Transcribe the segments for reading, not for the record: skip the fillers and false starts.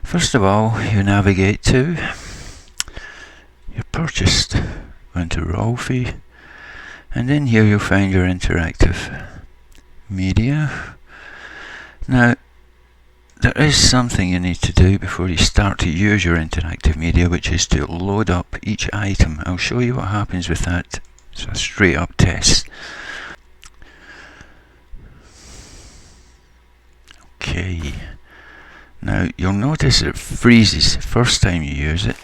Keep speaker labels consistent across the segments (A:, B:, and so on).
A: First of all, you navigate to your purchased, go into Rolfie, and in here you'll find your interactive media. Now, there is something you need to do before you start to use your interactive media, which is to load up each item. I'll show you what happens with that. It's a straight up test. Okay. Now, you'll notice it freezes the first time you use it.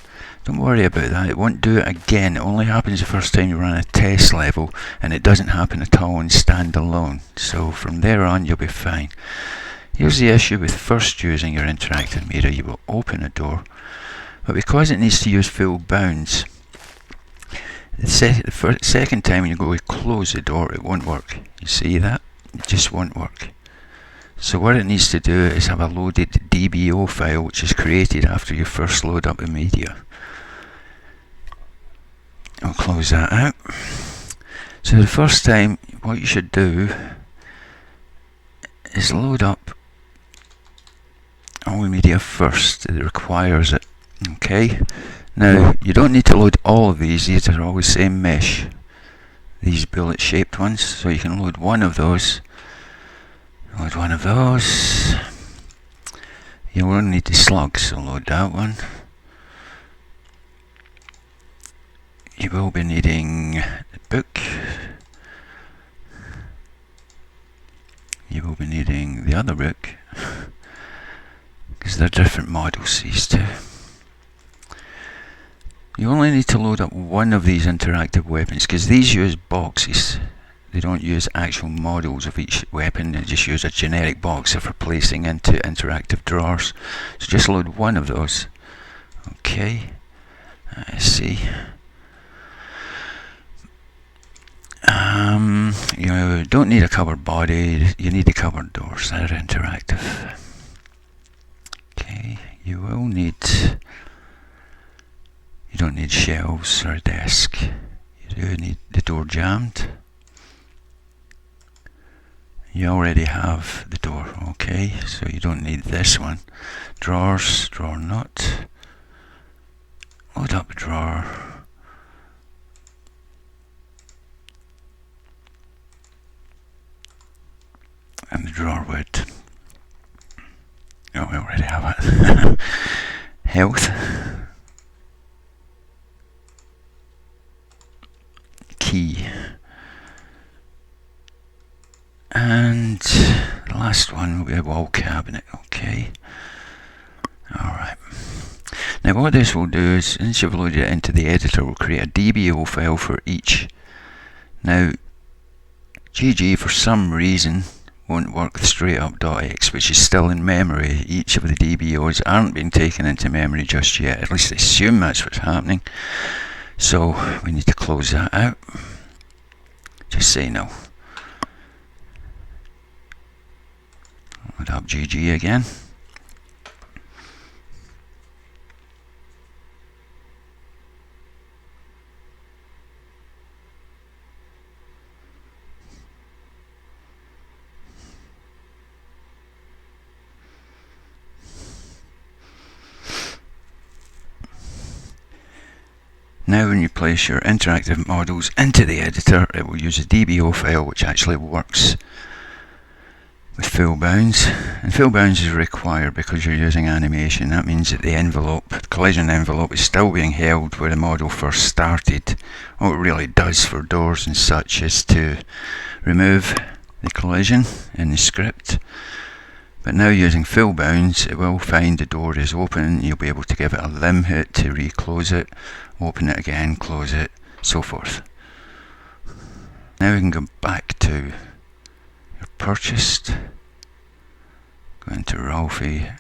A: Don't worry about that, it won't do it again. It only happens the first time you run a test level, and it doesn't happen at all in standalone. So from there on, you'll be fine. Here's the issue with first using your interactive media. You will open a door, but because it needs to use full bounds, the second time when you go to close the door, it won't work. You see that? It just won't work. So what it needs to do is have a loaded DBO file, which is created after you first load up the media. I'll close that out. So the first time, what you should do is load up all the media first. It requires it. Okay. Now, you don't need to load all of these. These are all the same mesh. These bullet shaped ones. So you can load one of those. Load one of those. You will need the slugs, so load that one. You will be needing the book. You will be needing the other book, because they're different models, these two. You only need to load up one of these interactive weapons, because these use boxes. They don't use actual models of each weapon, they just use a generic box for placing into interactive drawers. So just load one of those. Okay, let's see. You don't need a covered body, you need the covered doors, they're interactive. Okay, you don't need shelves or a desk. You do need the door jammed. You already have the door, okay, so you don't need this one. Drawers, drawer nut. Load up a drawer. And the drawer would. Oh, we already have it. Health. Key. And the last one will be a wall cabinet, okay. Alright. Now what this will do is, since you've loaded it into the editor, we'll create a DBO file for each. Now, GG for some reason won't work with straight up .x, which is still in memory. Each of the DBOs aren't being taken into memory just yet, at least I assume that's what's happening. So we need to close that out. Just say no. Load up GG again. Now when you place your interactive models into the editor, it will use a DBO file which actually works with full bounds. And full bounds is required because you're using animation. That means that the envelope, the collision envelope, is still being held where the model first started. What it really does for doors and such is to remove the collision in the script. But now using full bounds, it will find the door is open. You'll be able to give it a limb hit to reclose it, open it again, close it, so forth. Now we can go back to your purchased, go into Rolfie,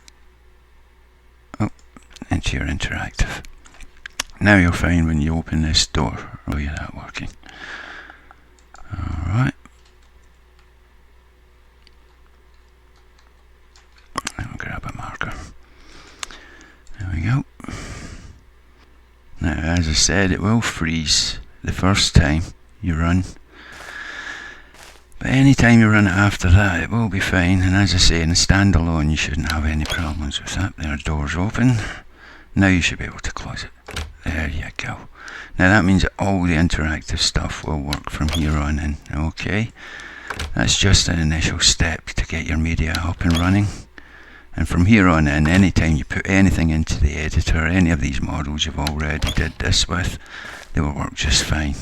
A: into your interactive. Now you'll find when you open this door, oh yeah, that working. Alright. I'll grab a marker. There we go. Now, as I said, it will freeze the first time you run, but But anytime you run it after that, it will be fine. And as I say, in a standalone, you shouldn't have any problems with that. There, door's open. Now you should be able to close it. There you go. Now that means that all the interactive stuff will work from here on in. Okay, that's just an initial step to get your media up and running. And from here on in, anytime you put anything into the editor, any of these models you've already did this with, they will work just fine.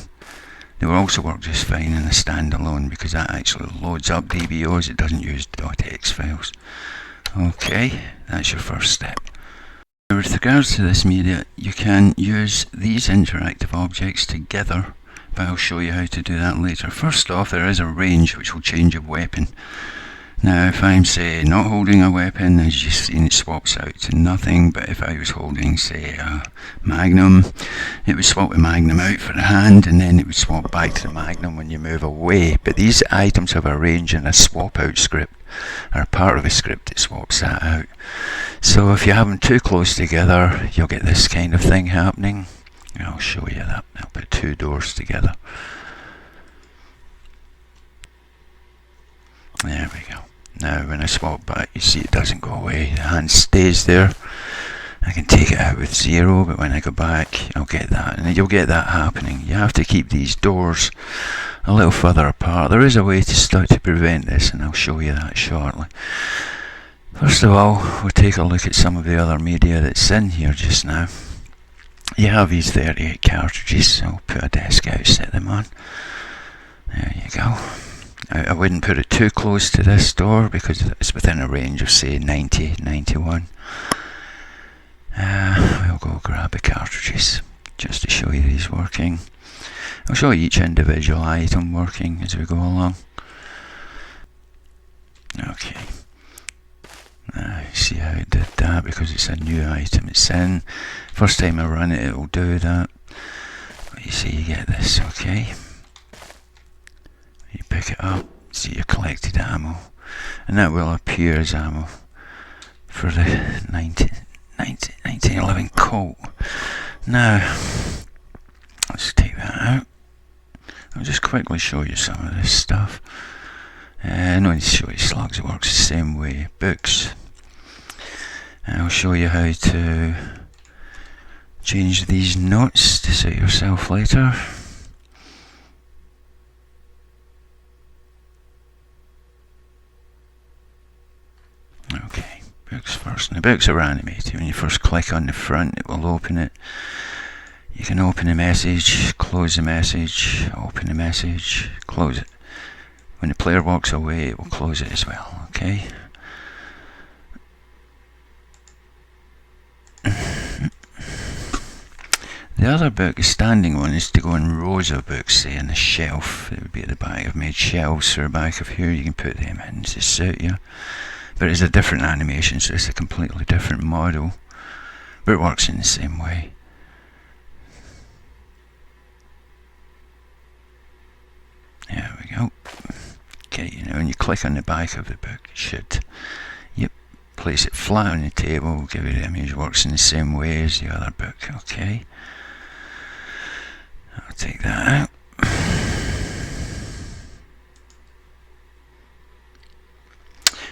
A: They will also work just fine in a standalone because that actually loads up DBOs. It doesn't use .x files. Okay, that's your first step. With regards to this media, you can use these interactive objects together, but I'll show you how to do that later. First off, there is a range which will change a weapon. Now, if I'm, say, not holding a weapon, as you've seen, it swaps out to nothing, but if I was holding, say, a Magnum, it would swap the Magnum out for the hand, and then it would swap back to the Magnum when you move away. But these items have a range and a swap out script, or part of a script that swaps that out. So if you have them too close together, you'll get this kind of thing happening. I'll show you that. I'll put two doors together. There we go. Now when I swap back, you see it doesn't go away. The hand stays there. I can take it out with 0, but when I go back, I'll get that. And you'll get that happening. You have to keep these doors a little further apart. There is a way to start to prevent this, and I'll show you that shortly. First of all, we'll take a look at some of the other media that's in here just now. You have these 38 cartridges, so I'll put a desk out, set them on. There you go. I wouldn't put it too close to this door because it's within a range of, say, 90, 91. We'll go grab the cartridges just to show you these working. I'll show you each individual item working as we go along. Okay. See how it did that because it's a new item it's in. First time I run it, it will do that. But you see, you get this, okay? You pick it up, see your collected ammo, and that will appear as ammo for the 1911 Colt. Now, let's take that out. I'll just quickly show you some of this stuff. I don't need to show you slugs, it works the same way. Books. I'll show you how to change these notes to suit yourself later. Okay, books first. Now, books are animated. When you first click on the front, it will open it. You can open the message, close the message, open the message, close it. When the player walks away, it will close it as well, okay? The other book, the standing one, is to go in rows of books, say in a shelf. It would be at the back. I've made shelves for the back of here. You can put them in to suit you. But it's a different animation, so it's a completely different model. But it works in the same way. There we go. Okay, you know, when you click on the back of the book, it should, place it flat on the table, give you the image, works in the same way as the other book, okay? I'll take that out.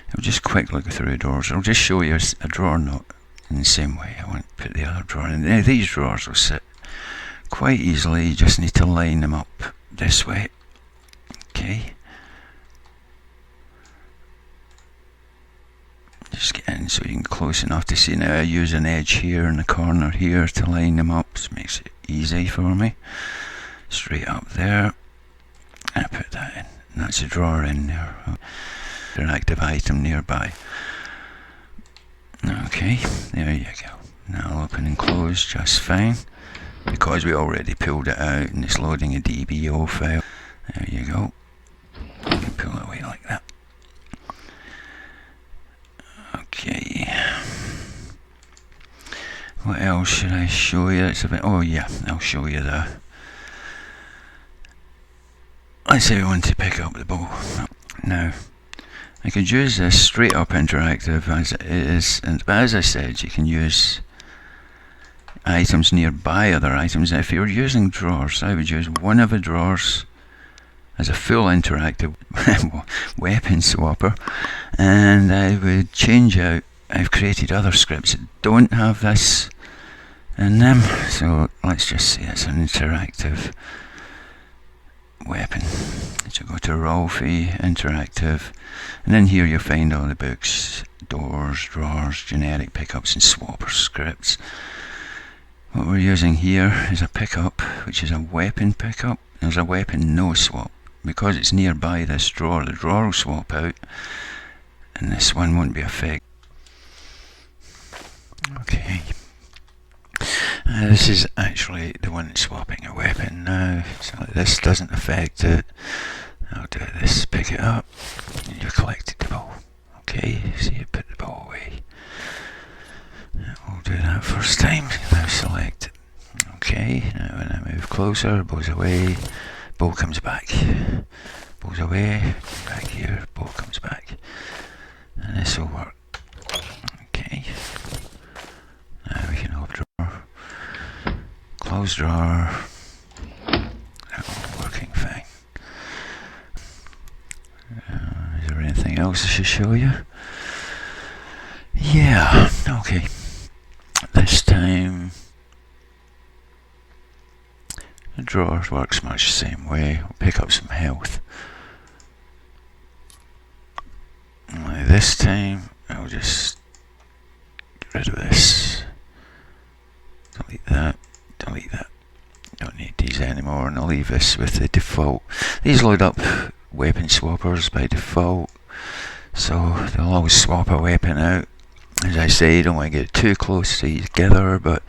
A: I'll just quickly go through the drawers. I'll just show you a drawer note in the same way. I won't put the other drawer in. Now, these drawers will sit quite easily, you just need to line them up this way, okay? Just get in so you can close enough to see. Now I use an edge here in the corner here to line them up, so it makes it easy for me. Straight up there, and I put that in, and that's a drawer in there. An active item nearby. Okay, there you go. Now I'll open and close just fine, because we already pulled it out and it's loading a DBO file. There you go. You can pull it away like that. Okay. What else should I show you? It's a bit. Oh yeah, I'll show you the. Let's say we want to pick up the bow. Now, I could use this straight up interactive as it is, but as I said, you can use items nearby other items. If you're using drawers, I would use one of the drawers as a full interactive weapon swapper, and I would change out. I've created other scripts that don't have this in them, so let's just say it's an interactive weapon. So go to Rolfie, interactive, and in here you'll find all the books, doors, drawers, generic pickups and swapper scripts. What we're using here is a pickup, which is a weapon pickup. There's a weapon no swap. Because it's nearby this drawer, the drawer will swap out, and this one won't be affected. Okay. This is actually the one that's swapping a weapon now, so this doesn't affect it. I'll do this, pick it up, and you collected the ball. Okay, so you put the ball away. We'll do that first time. Now select it. Okay, now when I move closer, ball's away, ball comes back. Ball's away, back here, ball comes back. And this will work. Okay. Now we can open drawer, close drawer. All working fine. Is there anything else I should show you? Yeah, okay. This time the drawer works much the same way. We'll pick up some health. Now this time I'll just get rid of this. Delete that, delete that. Don't need these anymore, and I'll leave this with the default. These load up weapon swappers by default, so they'll always swap a weapon out. As I say, you don't want to get too close together, but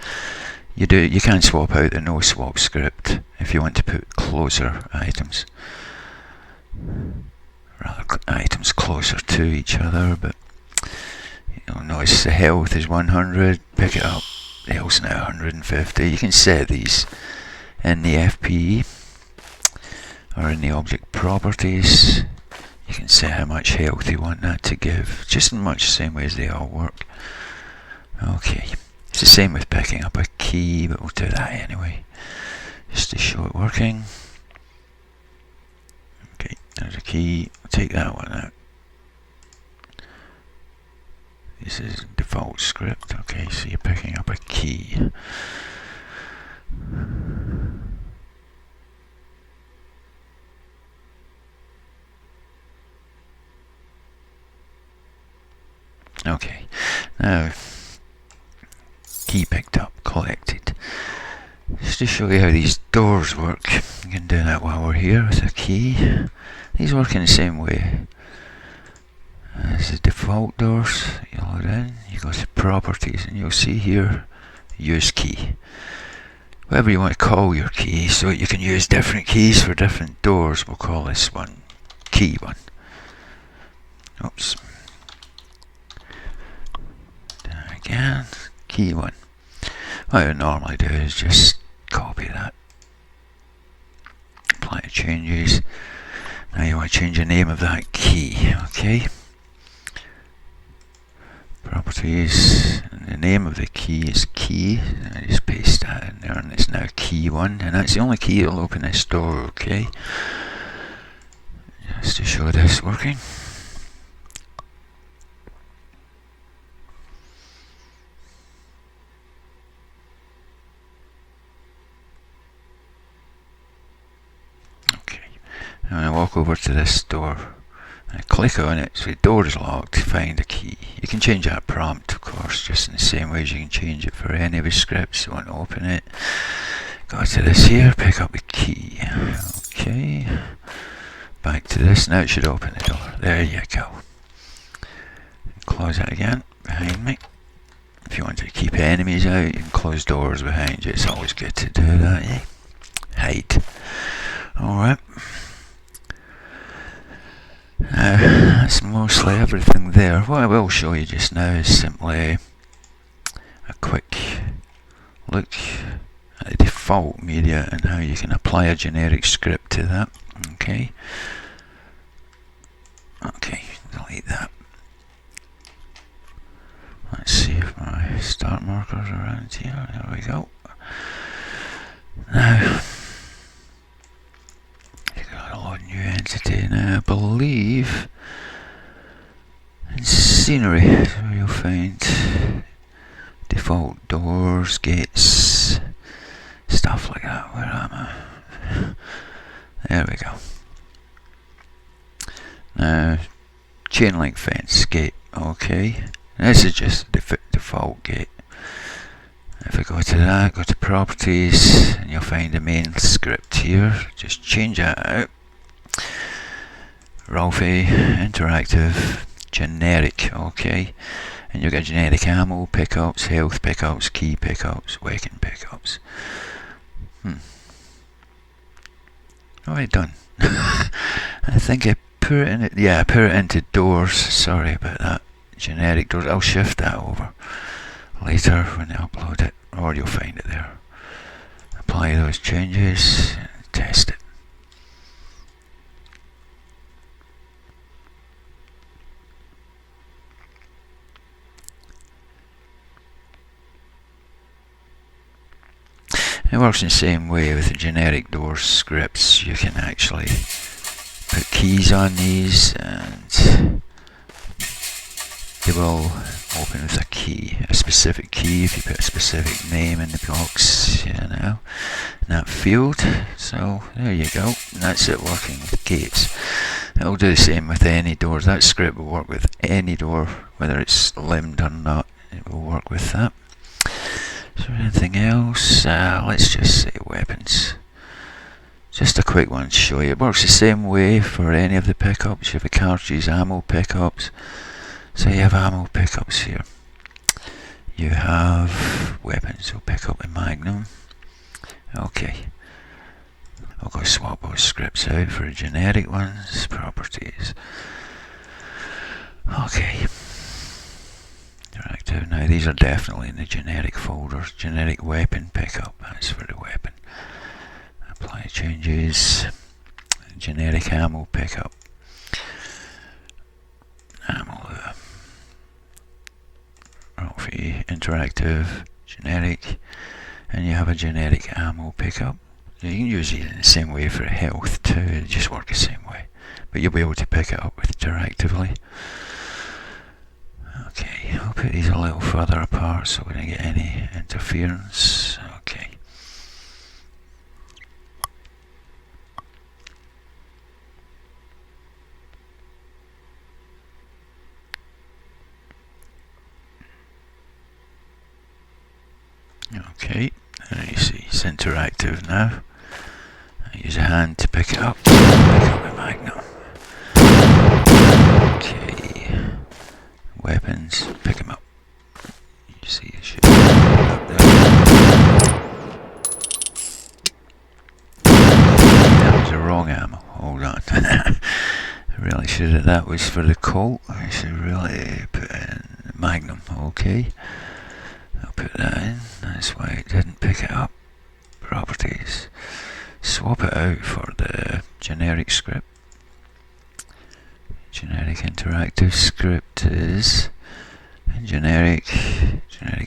A: you can swap out the no swap script if you want to put closer items. Rather items closer to each other, but you'll notice the health is 100, pick it up, the health's now 150. You can set these in the FPE or in the object properties. You can set how much health you want that to give, just in much the same way as they all work. Okay, it's the same with picking up a key, but we'll do that anyway, just to show it working. Okay, there's a key, I'll take that one out. This is default script. Okay, so you're picking up a key. Okay, now key picked up, collected. Just to show you how these doors work, you can do that while we're here with a key. These work in the same way as the default doors. You load in, you go to properties, and you'll see here use key. Whatever you want to call your key, so you can use different keys for different doors. We'll call this one key 1. Oops. Again, key 1. What I would normally do is just copy that, apply changes. Now you want to change the name of that key, okay? Properties, and the name of the key is key. I just paste that in there, and it's now key 1, and that's the only key that will open this door, okay? Just to show this working. And I walk over to this door, and I click on it, so the door is locked, find a key. You can change that prompt, of course, just in the same way as you can change it for any of the scripts. You want to open it, go to this here, pick up the key. Okay, back to this, now it should open the door. There you go. Close it again, behind me. If you want to keep enemies out, you can close doors behind you. It's always good to do that, eh? Hide. Alright. That's mostly everything there. What I will show you just now is simply a quick look at the default media and how you can apply a generic script to that. Okay, delete that. Let's see if my start markers are around here. There we go. Now, you've got a lot of new new entity. Now I believe in scenery is where you'll find default doors, gates, stuff like that. Where am I? There we go. Now, chain link fence gate. Okay, this is just the default gate. If I go to that, go to properties, and you'll find the main script here. Just change that out. Rolfie, interactive, generic. Okay, and you'll get generic ammo pickups, health pickups, key pickups, weapon pickups. What have I done? I think I put it in it. Yeah, I put it into doors. Sorry about that. Generic doors. I'll shift that over later when I upload it, or you'll find it there. Apply those changes and test it. It works in the same way with the generic door scripts. You can actually put keys on these and they will open with a key, a specific key if you put a specific name in the box, you know, in that field. So there you go, and that's it working with gates. It'll do the same with any doors. That script will work with any door, whether it's limbed or not, it will work with that. Is there anything else? Let's just say weapons. Just a quick one to show you. It works the same way for any of the pickups. You have a cartridge, ammo pickups. So you have ammo pickups here. You have weapons. We'll pick up a Magnum. Okay. I'll go swap those scripts out for generic ones. Properties. Okay. Interactive. Now these are definitely in the generic folders. Generic weapon pickup. That's for the weapon. Apply changes. Generic ammo pickup. Ammo. Rolfie, interactive, generic, and you have a generic ammo pickup. You can use it in the same way for health too. They just work the same way, but you'll be able to pick it up with interactively. Okay, I'll put these a little further apart so we don't get any interference. Okay. Okay, and you see it's interactive now. I use a hand to pick it up. Pick up the Magnum. Okay. Weapons, pick them up. You see it should be up there. That was the wrong ammo. Hold on. I really should have. That was for the Colt. I should really put in Magnum. Okay. I'll put that in. That's why it didn't pick it up. Properties. Swap it out for the generic script. Generic interactive script is generic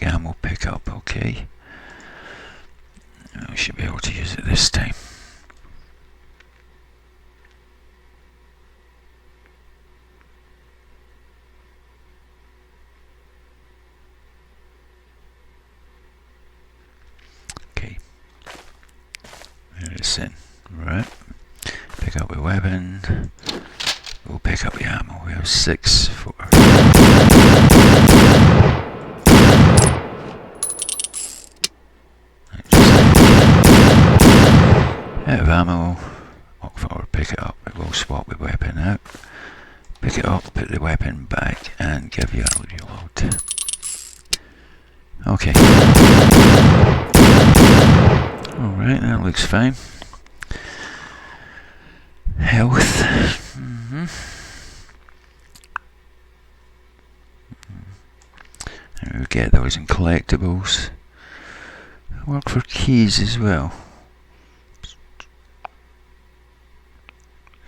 A: ammo pickup. Okay. We should be able to use it this time. It's in. Right. Pick up a weapon. We'll pick up the ammo. We have 6 for. Out of ammo. Walk forward, pick it up. We'll swap the weapon out. Pick it up, put the weapon back, and give you a reload. Okay. Alright, that looks fine. Health. And we get those in collectibles. Work for keys as well.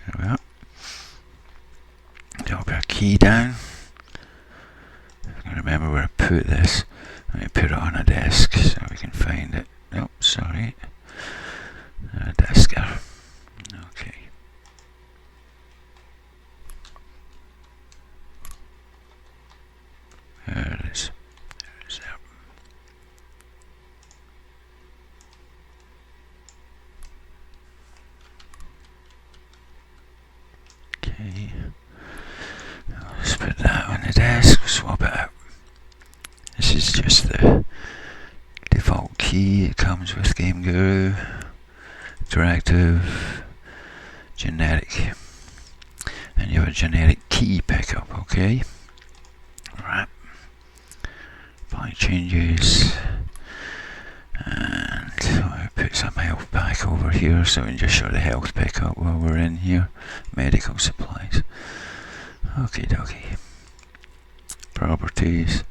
A: There we are. Drop our key down. I can remember where I put this. Let me put it on a desk so we can find it. Nope, sorry. Desk there. Okay. Okay. Let's put that on the desk, swap it out. This is just the default key. It comes with Game Guru, interactive, generic. And you have a generic key pickup, okay? Right. Apply changes. And I'll put some health back over here so we can just show the health pickup while we're in here. Medical supplies. Okie dokie. Properties.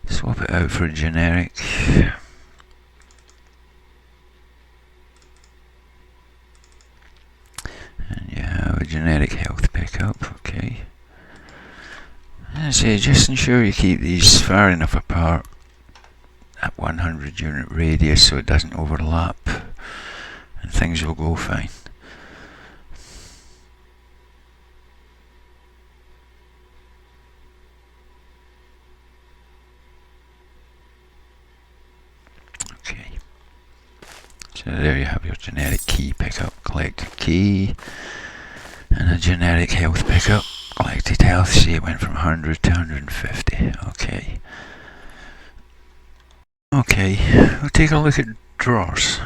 A: Swap it out for generic. And you have a generic health pickup, okay. And so just ensure you keep these far enough apart at 100 unit radius so it doesn't overlap and things will go fine. Okay, so there you have your generic key pickup. Collected key and a generic health pickup. Collected health, see it went from 100 to 150. Okay. Okay, we'll take a look at drawers.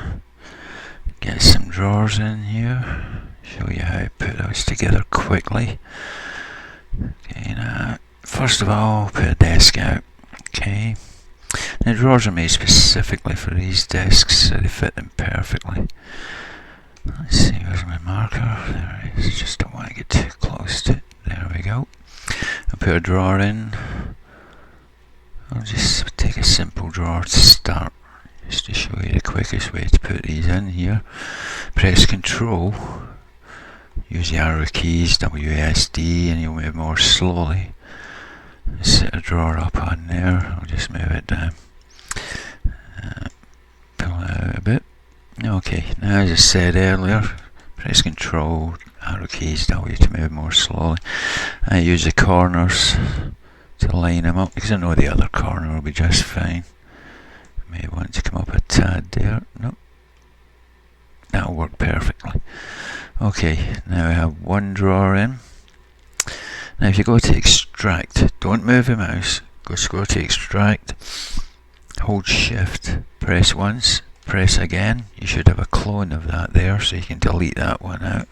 A: Get some drawers in here. Show you how to put those together quickly. Okay, now, first of all, put a desk out. Okay. The drawers are made specifically for these desks, so they fit them perfectly. Let's see, where's my marker? There it is, just don't want to get too close to it. There we go. I'll put a drawer in. I'll just take a simple drawer to start, just to show you the quickest way to put these in here. Press Control, use the arrow keys, WASD, and you'll move more slowly. Set a drawer up on there, I'll just move it down. Pull it out a bit. Okay, now as I said earlier, press Control, arrow keys, W to move more slowly. I use the corners to line them up because I know the other corner will be just fine. May want to come up a tad there. Nope. That'll work perfectly. Okay, now I have one drawer in. Now if you go to extract, don't move the mouse, just go to extract, hold shift, press once, press again. You should have a clone of that there so you can delete that one out.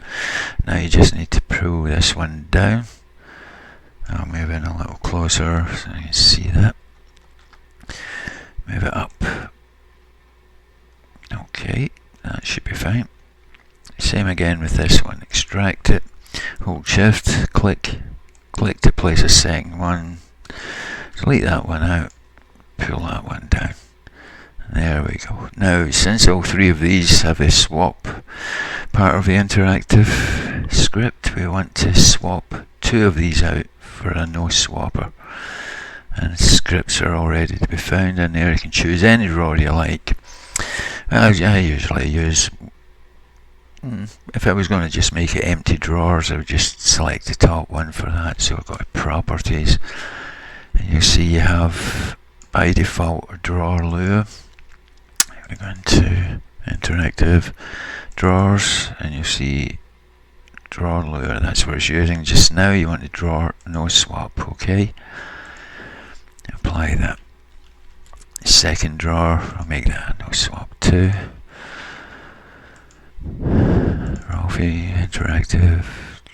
A: Now you just need to pull this one down. I'll move in a little closer so you can see that. Move it up. Okay, that should be fine. Same again with this one. Extract it, hold shift, click to place a second one. Delete that one out, pull that one down. There we go. Now, since all three of these have a swap part of the interactive script, we want to swap two of these out for a no swapper. And scripts are all ready to be found in there. You can choose any drawer you like. I usually use, if I was going to just make it empty drawers, I would just select the top one for that. So I've got properties, and you see you have by default a drawer lure. We're going to interactive drawers, and you see drawer lure, that's what it's using just now. You want the drawer no swap, okay? Apply that. Second drawer, I'll make that no swap too. Rolfie interactive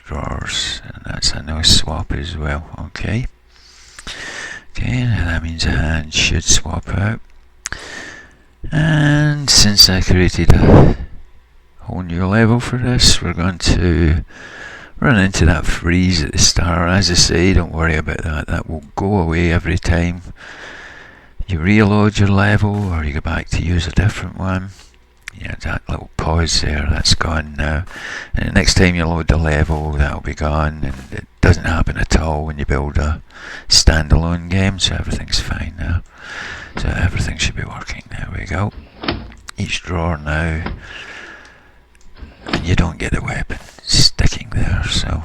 A: drawers, and that's a no swap as well, okay? Okay, now that means a hand should swap out. And since I created a whole new level for this, we're going to run into that freeze at the start. As I say, don't worry about that, that will go away every time you reload your level or you go back to use a different one. Yeah, that little pause there, that's gone now. And the next time you load the level, that'll be gone, and it doesn't happen at all when you build a standalone game, so everything's fine now. So everything should be working. There we go. Each drawer now, and you don't get the weapon sticking there, so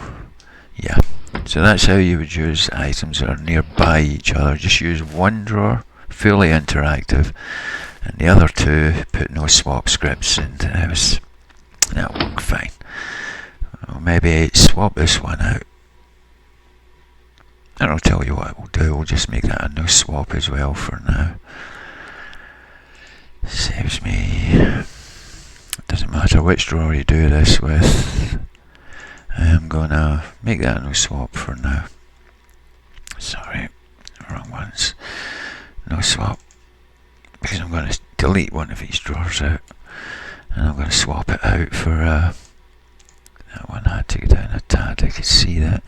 A: yeah. So that's how you would use items that are nearby each other. Just use one drawer, fully interactive, and the other two put no swap scripts into the house. That'll work fine. Or maybe swap this one out. And I'll tell you what we'll do, we'll just make that a no swap as well for now. Saves me. It doesn't matter which drawer you do this with. I'm gonna make that a no swap for now. Sorry, wrong ones. No swap. Because I'm going to delete one of these drawers out. And I'm going to swap it out for that one. I had to go down a tad, I could see that.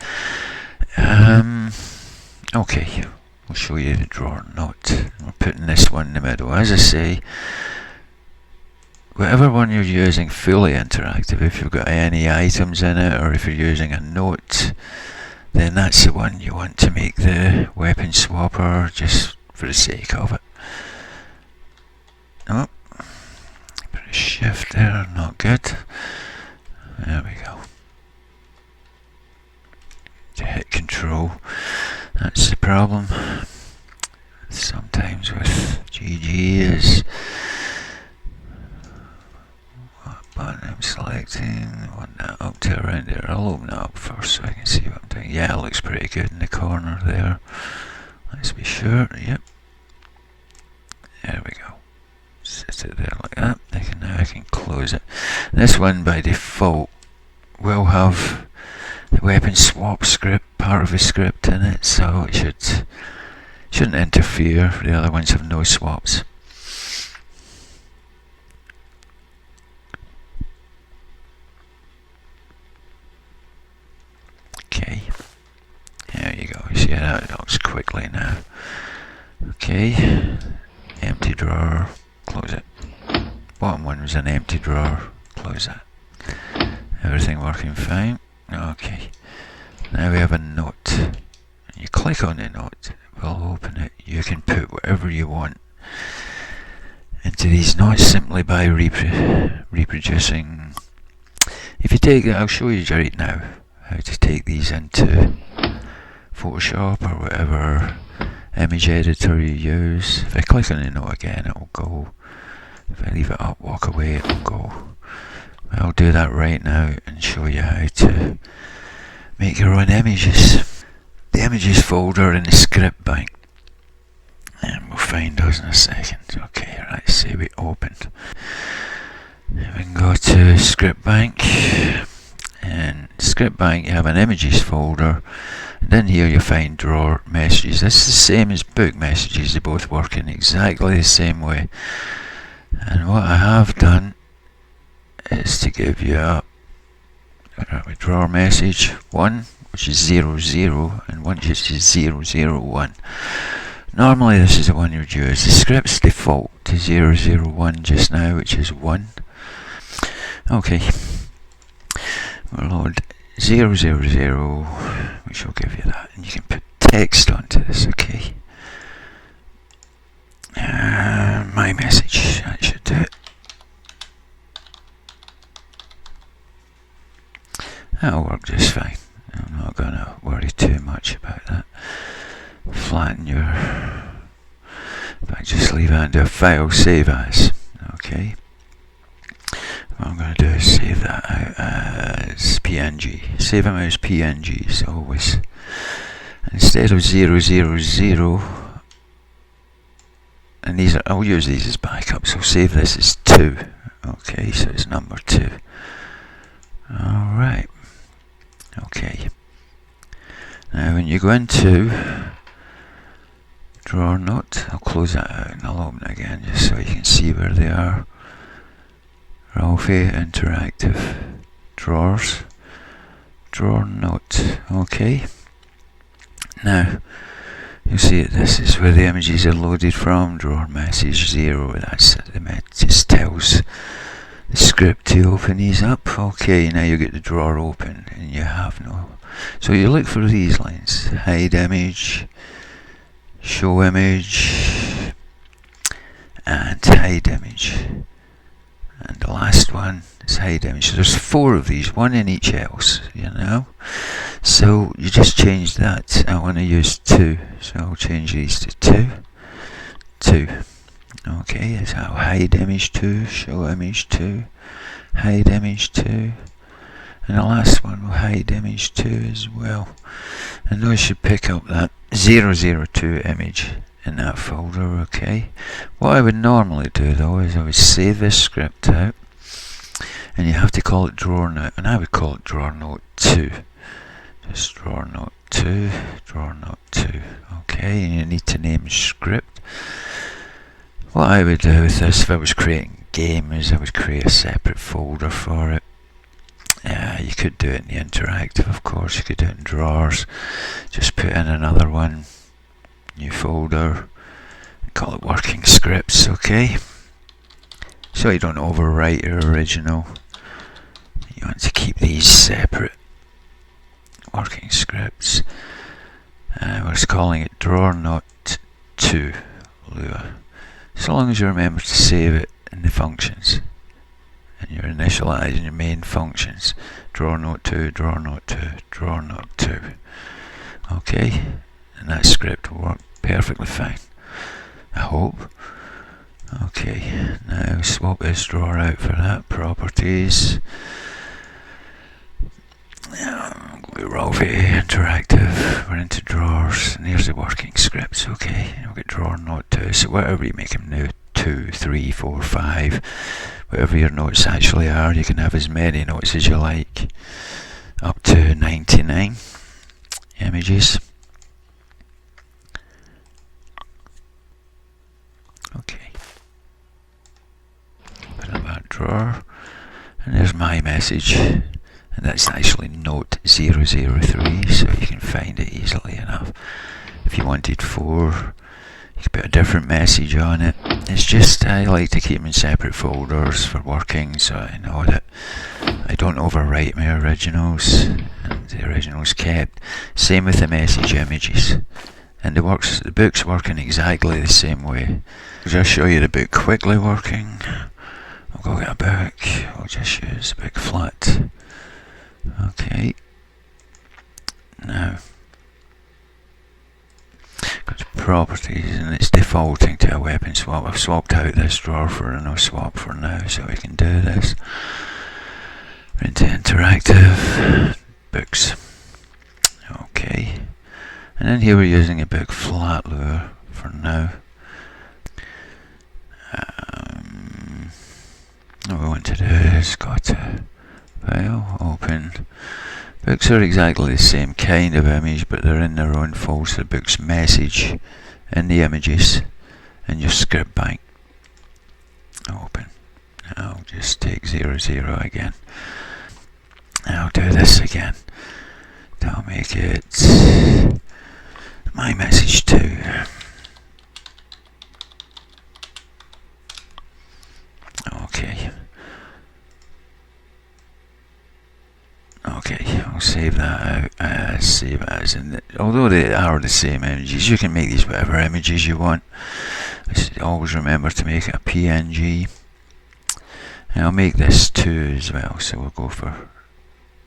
A: Okay, we'll show you the drawer note. We're putting this one in the middle. As I say, whatever one you're using, fully interactive, if you've got any items in it, or if you're using a note, then that's the one you want to make the weapon swapper, just for the sake of it. Oh, put a shift there, not good. There we go. To hit control, that's the problem. Sometimes with GG is what button I'm selecting. Want that up to around there. I'll open it up first so I can see what I'm doing. Yeah, it looks pretty good in the corner there. Let's be sure. Yep. There we go. Set it there like that. Now I can close it. This one by default will have the weapon swap script, part of the script in it, so it shouldn't interfere. The other ones have no swaps. Okay, there you go. You see how that looks quickly now. Okay, empty drawer, close it. Bottom one was an empty drawer, close that. Everything working fine. Okay, now we have a note. You click on the note, it will open it. You can put whatever you want into these notes simply by reproducing. If you take it, I'll show you right now how to take these into Photoshop or whatever image editor you use. If I click on the note again, it will go. If I leave it up, walk away, it will go. I'll do that right now and show you how to make your own images. The images folder in the script bank. And we'll find those in a second. Okay, let's say we opened. We can go to script bank. And script bank, you have an images folder. And in here you find drawer messages. This is the same as book messages. They both work in exactly the same way. And what I have done is to give you a drawer message 1, which is 00, and 1 which is 001. Normally this is the one you would use. The script's default to 001 just now, which is 1. Okay, we'll load 000, which will give you that, and you can put text onto this. Okay, my message, that should do it. That'll work just fine. I'm not going to worry too much about that. Flatten your. If I just leave that into a file, save as. Okay. What I'm going to do is save that out as PNG. Save them as PNGs always. Instead of 000, and these are, I'll use these as backup, so save this as 2. Okay, so it's number 2. Alright. Okay. Now when you go into drawer note, I'll close that out and I'll open it again just so you can see where they are. Ralphie interactive drawers, drawer note. Okay. Now you'll see that this is where the images are loaded from. Drawer message 0. That's it. Just tells the script to open these up. Okay, now you get the drawer open and you have no. So you look for these lines: hide image, show image, and hide image. And the last one is hide image. So there's 4 of these, 1 in each else, you know. So you just change that. I want to use 2, so I'll change these to 2. Okay, so I'll hide image 2, show image 2, hide image 2, And the last one will hide image 2 as well. And those should pick up that 002 image in that folder, okay? What I would normally do though is I would save this script out, and you have to call it drawer note, and I would call it drawer note 2. Just drawer note 2, drawer note 2, okay? And you need to name the script. What I would do with this, if I was creating games, I would create a separate folder for it. You could do it in the interactive, of course. You could do it in drawers. Just put in another one, new folder, and call it working scripts, okay? So you don't overwrite your original. You want to keep these separate. Working scripts. We're just calling it drawer note 2 Lua. So long as you remember to save it in the functions. And you're initializing your main functions. Drawer note 2, drawer note 2, drawer note 2. Okay? And that script will work perfectly fine. I hope. Okay, now swap this drawer out for that. Properties. We're over interactive, we're into drawers, and here's the working scripts, okay? And we'll get drawer note 2, so whatever you make them now, 2, 3, 4, 5, whatever your notes actually are, you can have as many notes as you like, up to 99 images. Okay. Put in that drawer, and there's my message. And that's actually note 003, so you can find it easily enough. If you wanted 4, you could put a different message on it. It's just, I like to keep them in separate folders for working, so I know that I don't overwrite my originals, and the originals kept. Same with the message images. And the book's working exactly the same way. I'll just show you the book quickly working. I'll go get a book, I'll just use the book flat. Okay, now go to properties, and it's defaulting to a weapon swap. I've swapped out this drawer for a no swap for now, so we can do this. We're into interactive books. Okay, and then here we're using a book flat lure for now. What we want to do is go to file, open. Books are exactly the same kind of image, but they're in their own folder. The book's message in the images and your script bank. Open. I'll just take 00 again. I'll do this again. I'll make it my message 2. Okay. Okay, I'll save that out. Save as in. Although they are the same images, you can make these whatever images you want. Always remember to make it a PNG. And I'll make this 2 as well, so we'll go for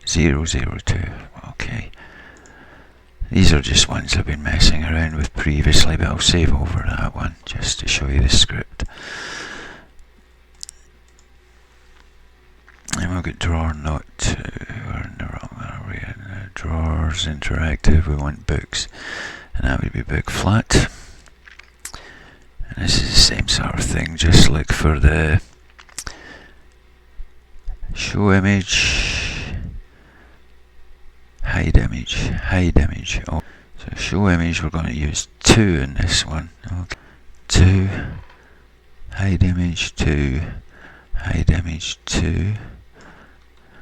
A: 002. Okay. These are just ones I've been messing around with previously, but I'll save over that one just to show you the script. And we'll get drawer note 2. We're in the wrong area. Drawers, interactive, we want books. And that would be book flat. And this is the same sort of thing, just look for the show image, hide image, hide image. Oh, so show image, we're going to use 2 in this one. Okay. 2, hide image 2, hide image 2.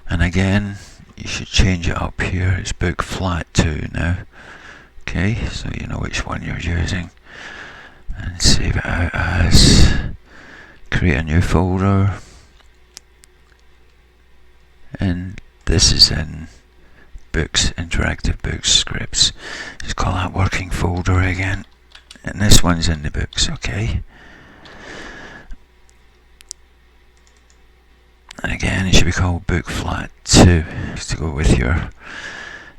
A: And again, you should change it up here. It's book flat 2 now. Okay, so you know which one you're using. And save it out as, create a new folder. And this is in books, interactive books, scripts. Just call that working folder again. And this one's in the books, okay? And again, it should be called book flat 2, just to go with your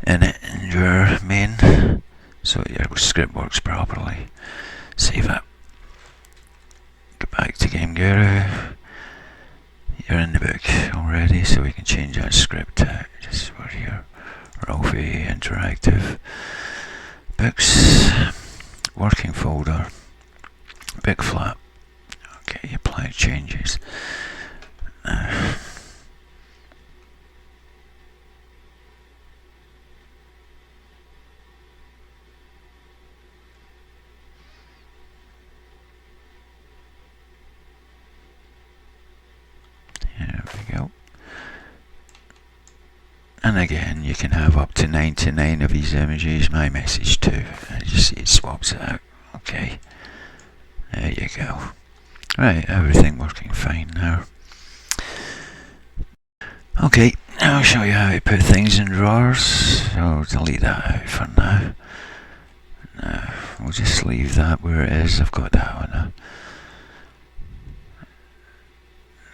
A: init and your main, so your script works properly. Save it. Go back to Game Guru. you're in the book already, so we can change that script out. Just over here, Ralphie Interactive Books, working folder, big flap. Okay, apply changes. Now, there we go. And again, you can have up to 99 of these images. My message too. As you see, it swaps it out. Okay, there you go. Right, everything working fine now. Okay, now I'll show you how to put things in drawers. So delete that out for now. Now we'll just leave that where it is. I've got that one.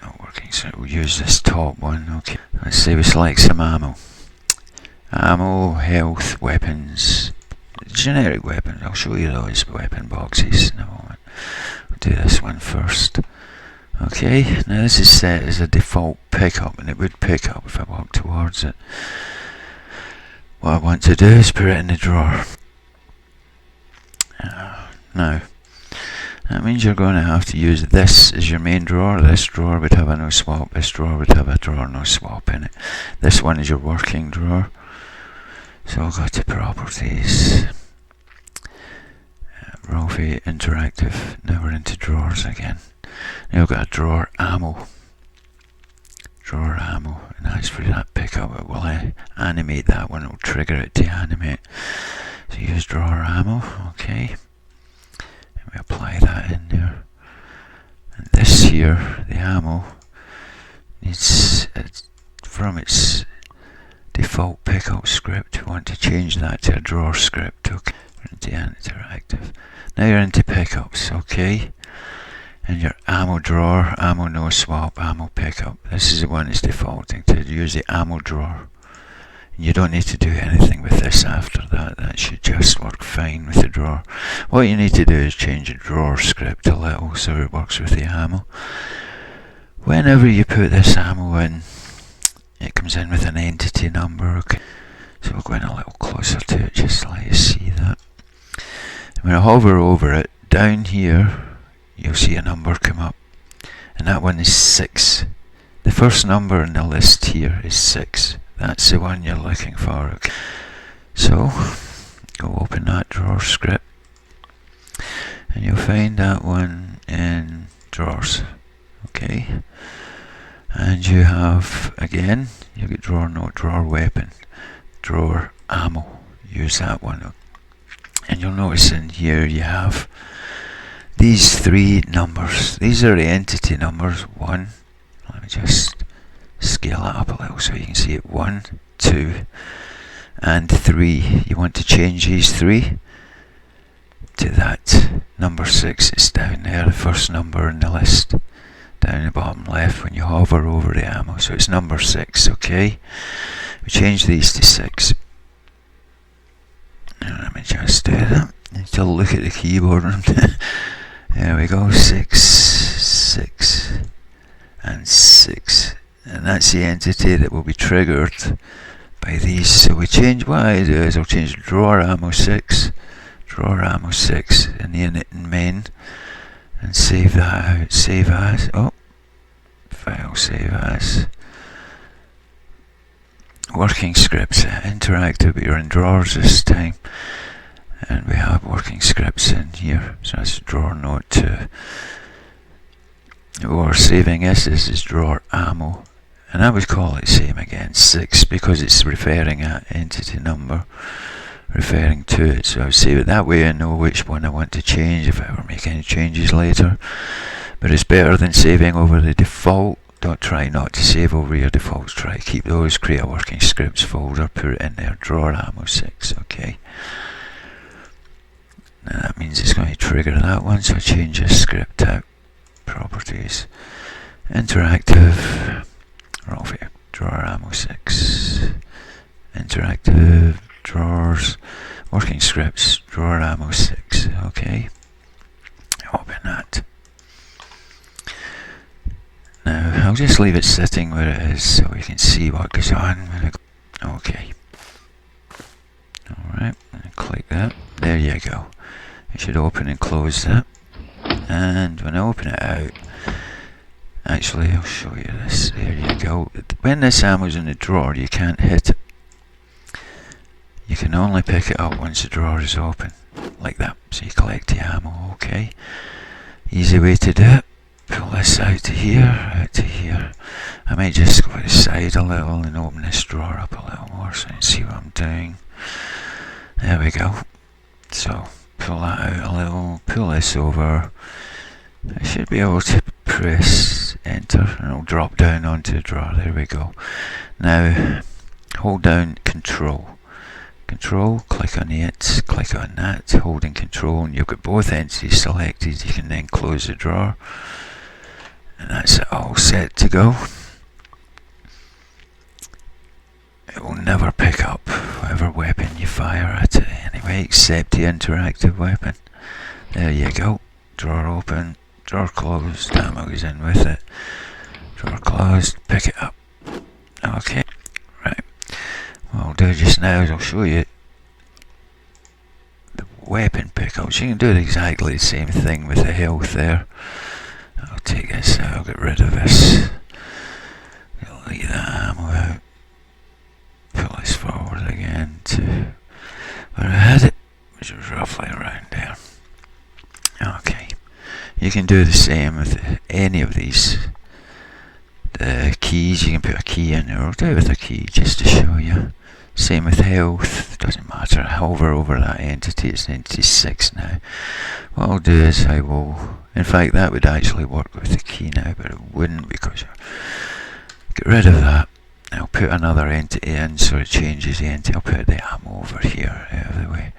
A: Not working, so we'll use this top one. Okay, let's say we select some ammo. Ammo, health, weapons, generic weapons. I'll show you those weapon boxes in a moment. We'll do this one first. Okay, now this is set as a default pickup, and it would pick up if I walk towards it. What I want to do is put it in the drawer. Now, that means you're going to have to use this as your main drawer. This drawer would have a no swap, this drawer would have a drawer no swap in it. This one is your working drawer. So I'll go to properties. Ralphie Interactive. Now we're into drawers again. Now we've got a drawer ammo. Drawer ammo, and that's for that pickup. It will animate that one, it will trigger it to animate. So use drawer ammo, okay. And we apply that in there. And this here, the ammo, needs from its default pickup script. We want to change that to a drawer script. Okay, we're into interactive. Now you're into pickups, okay. And your ammo drawer, ammo no swap, ammo pickup. This is the one that's defaulting to use the ammo drawer. And you don't need to do anything with this after that. That should just work fine with the drawer. What you need to do is change the drawer script a little so it works with the ammo. Whenever you put this ammo in, it comes in with an entity number. Okay, so we'll go in a little closer to it just to let you see that. I'm going to hover over it. Down here, you'll see a number come up, and that one is 6. The first number in the list here is 6. That's the one you're looking for. Okay. So, go open that drawer script, and you'll find that one in drawers. Okay. And you have, again, you get drawer note, drawer weapon, drawer ammo. Use that one. And you'll notice in here you have these 3 numbers. These are the entity numbers. 1, let me just scale that up a little so you can see it. 1, 2, and 3. You want to change these 3 to that number 6. It's down there, the first number in the list, down the bottom left when you hover over the ammo. So it's number 6, okay? We change these to 6. Now let me just do that. You need to look at the keyboard. There we go, 6, 6, and 6. And that's the entity that will be triggered by these. So we change, what I do is I'll change drawer ammo 6, in the init and main, and save that out. Save as, file save as. Working scripts, interactive, but you're in drawers this time. And we have working scripts in here. So that's drawer note 2. What we're saving this is drawer ammo. And I would call it same again, 6, because it's referring at entity number, referring to it. So I would save it that way. I know which one I want to change if I ever make any changes later. But it's better than saving over the default. Don't try not to save over your defaults. Try to keep those. Create a working scripts folder. Put it in there. Drawer ammo 6. Okay. Now that means it's going to trigger that one. So change this script out. Properties. Interactive. Ralphie. Drawer ammo 6. Interactive. Drawers. Working scripts. Drawer ammo 6. Okay. Open that. Now I'll just leave it sitting where it is so we can see what goes on. Okay. Alright, click that. There you go. It should open and close that. And when I open it out, actually I'll show you this. There you go. When this ammo's in the drawer, you can't hit it. You can only pick it up once the drawer is open. Like that. So you collect the ammo. Okay. Easy way to do it. Pull this out to here, I might just go to the side a little and open this drawer up a little more so you can see what I'm doing. There we go. So pull that out a little, pull this over. I should be able to press enter and it'll drop down onto the drawer. There we go. Now hold down control. Control, click on it, click on that, holding control, and you've got both entities selected. You can then close the drawer. And that's it all set to go. It will never pick up whatever weapon you fire at it anyway, except the interactive weapon. There you go. Drawer open, drawer closed, ammo goes in with it. Drawer closed, pick it up. Okay, right. What I'll do just now is I'll show you the weapon pickups. You can do exactly the same thing with the health there. I'll take this out, I'll get rid of this. I'll leave that ammo out. Pull this forward again to where I had it, which was roughly around there. Okay. You can do the same with any of these. The keys, you can put a key in there. I'll do it with a key just to show you. Same with health, doesn't matter. Hover over that entity, it's entity 6 now. What I'll do is I will, in fact that would actually work with the key now, but it wouldn't because get rid of that. I'll put another entity in so it changes the entity. I'll put the ammo over here out of the way.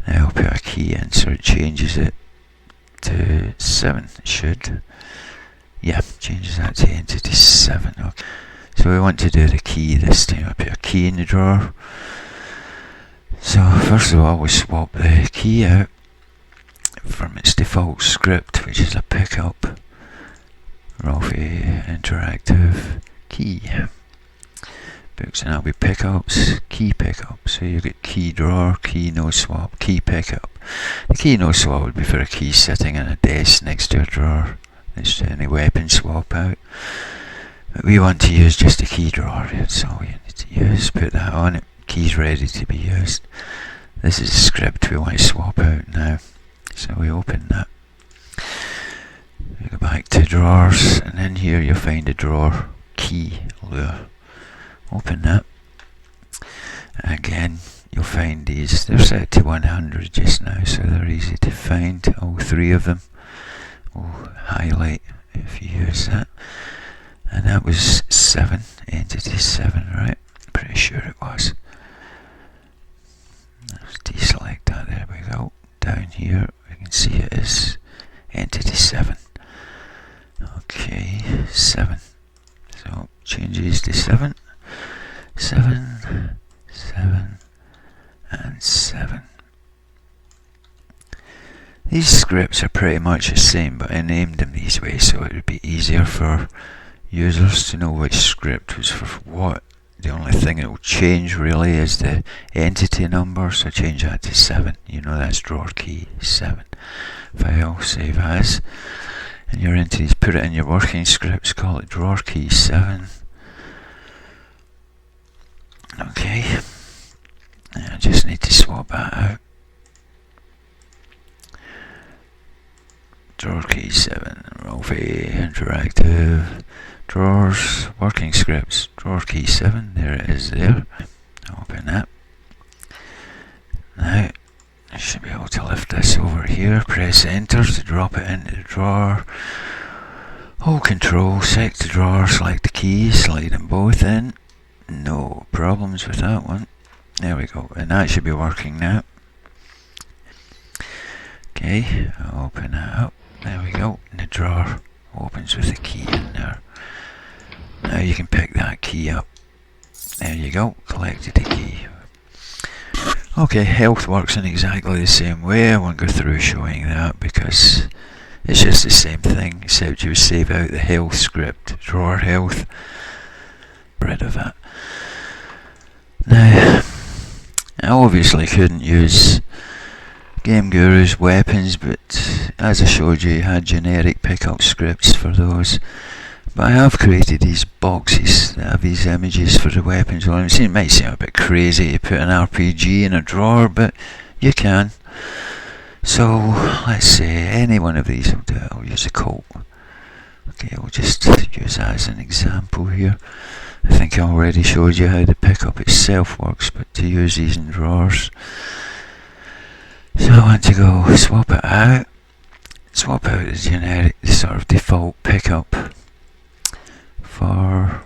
A: Now I'll put a key in so it changes it to 7. It should. Yeah, changes that to entity 7. Okay. So we want to do the key this time. I put a key in the drawer. So first of all we swap the key out from its default script, which is a pickup. Rolfie interactive key. Books and that'll be pickups, key pickup. So you get key drawer, key no swap, key pickup. The key no swap would be for a key sitting in a desk next to a drawer. Next to any weapon swap out. But we want to use just a key drawer, that's all you need to use. Put that on it, key's ready to be used. This is a script we want to swap out now. So we open that. We go back to drawers, and in here you'll find a drawer key lure. Open that. And again, you'll find these. They're set to 100 just now, so they're easy to find, all 3 of them. We'll highlight if you use that. And that was 7, entity 7, right? Pretty sure it was. Let's deselect that, there we go. Down here, we can see it is entity 7. Okay, 7. So, changes to 7. 7, 7, and 7. These scripts are pretty much the same, but I named them these ways so it would be easier for users to know which script was for what. The only thing that will change really is the entity number, so change that to 7. You know that's drawer key 7. File, save as, and your entities, put it in your working scripts, call it drawer key 7. Okay, I just need to swap that out. Drawer key 7, Rolfie interactive. Drawers, working scripts, drawer key 7, there it is there. Open that. Now, I should be able to lift this over here, press enter to drop it into the drawer. Hold control, select the drawer, select the keys, slide them both in. No problems with that one. There we go, and that should be working now. Okay, I'll open that up. There we go, and the drawer opens with the key in there. Now you can pick that key up. There you go, collected the key. Okay, health works in exactly the same way. I won't go through showing that because It's just the same thing, except you save out the health script, drawer health. Rid of it. Now, I obviously couldn't use Game Guru's weapons, but as I showed you, you had generic pickup scripts for those. But I have created these boxes that have these images for the weapons. Well, it might seem a bit crazy to put an RPG in a drawer, but you can. So, let's say any one of these will do it. I'll use a Colt. Okay, I'll just use that as an example here. I think I already showed you how the pickup itself works, but to use these in drawers. So I want to go swap it out. Swap out the generic, the sort of default pickup for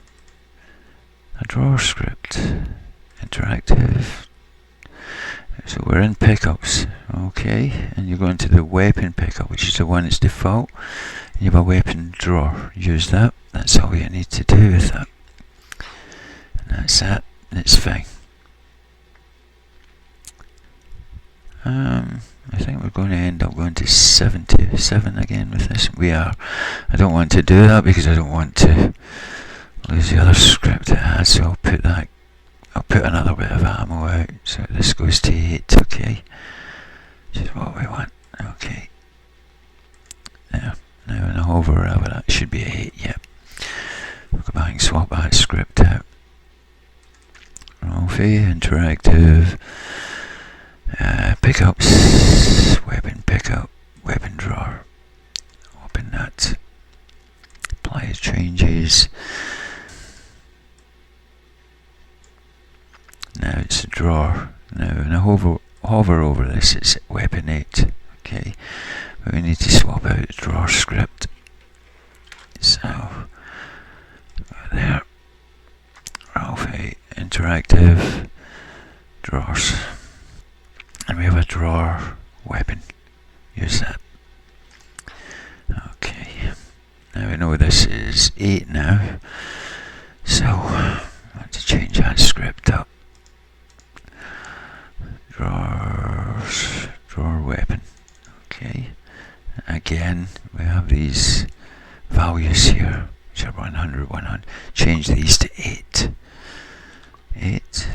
A: a drawer script. Interactive. So we're in pickups, okay, and you go into the weapon pickup, which is the one that's default. And you have a weapon drawer. Use that. That's all you need to do with that. And that's that. It's fine. I think we're going to end up going to 77 again with this. We are. I don't want to do that because I don't want to lose the other script it has, so I'll put that. I'll put another bit of ammo out. So this goes to 8, okay. Which is what we want. Okay. Now in a hover over that should be 8, yep. We'll go back and swap that script out. Rolfie, interactive. Pickups, weapon pickup, weapon drawer. Open that. Apply changes. Now it's a drawer. Now when I hover over this, it's weapon 8. Okay, but we need to swap out the drawer script. So there. Ralphie, interactive, drawers. And we have a drawer weapon. Use that. Okay. Now we know this is 8 now. So I want to change that script up. Drawers, drawer weapon. Okay. Again, we have these values here, which are 100, 100. Change these to 8. 8,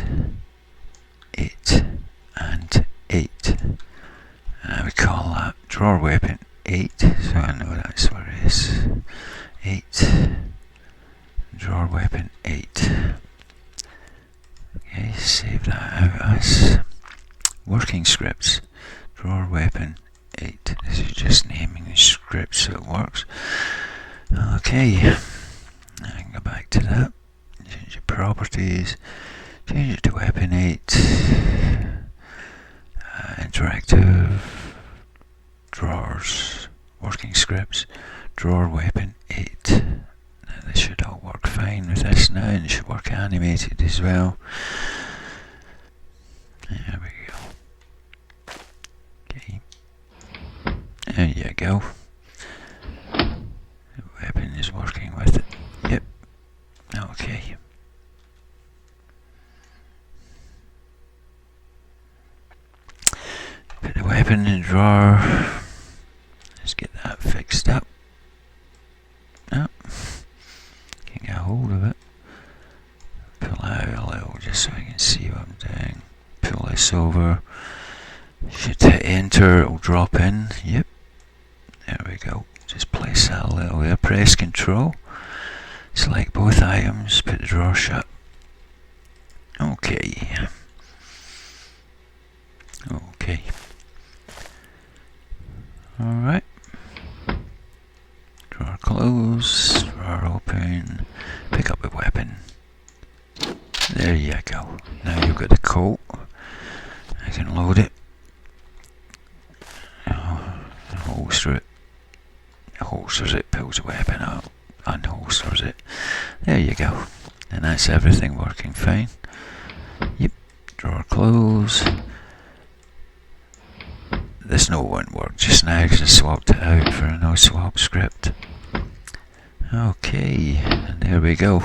A: 8, and 8. We call that drawer weapon 8, so I know that's what it is. 8, drawer weapon 8. Okay, save that out as working scripts. Drawer weapon 8. This is just naming the script so it works. Okay, I can go back to that. Change your properties. Change it to weapon 8. Interactive, drawers, working scripts, drawer weapon 8. Now this should all work fine with this now, and it should work animated as well. There we go. Okay. There you go. The weapon is working with it. Yep. Okay. Put the weapon in the drawer. Let's get that fixed up. Oh, can't get a hold of it. Pull out a little just so I can see what I'm doing. Pull this over. Should hit enter, it'll drop in. Yep. There we go. Just place that a little there. Press control. Select both items. Put the drawer shut. Okay. Okay. Alright. Drawer close, drawer open, pick up a weapon. There you go. Now you've got the Colt. I can load it. Holster it. Holsters it, pulls the weapon out, unholsters it. There you go. And that's everything working fine. Yep. Drawer close. This no won't work just now because I swapped it out for a no swap script. Okay, and there we go.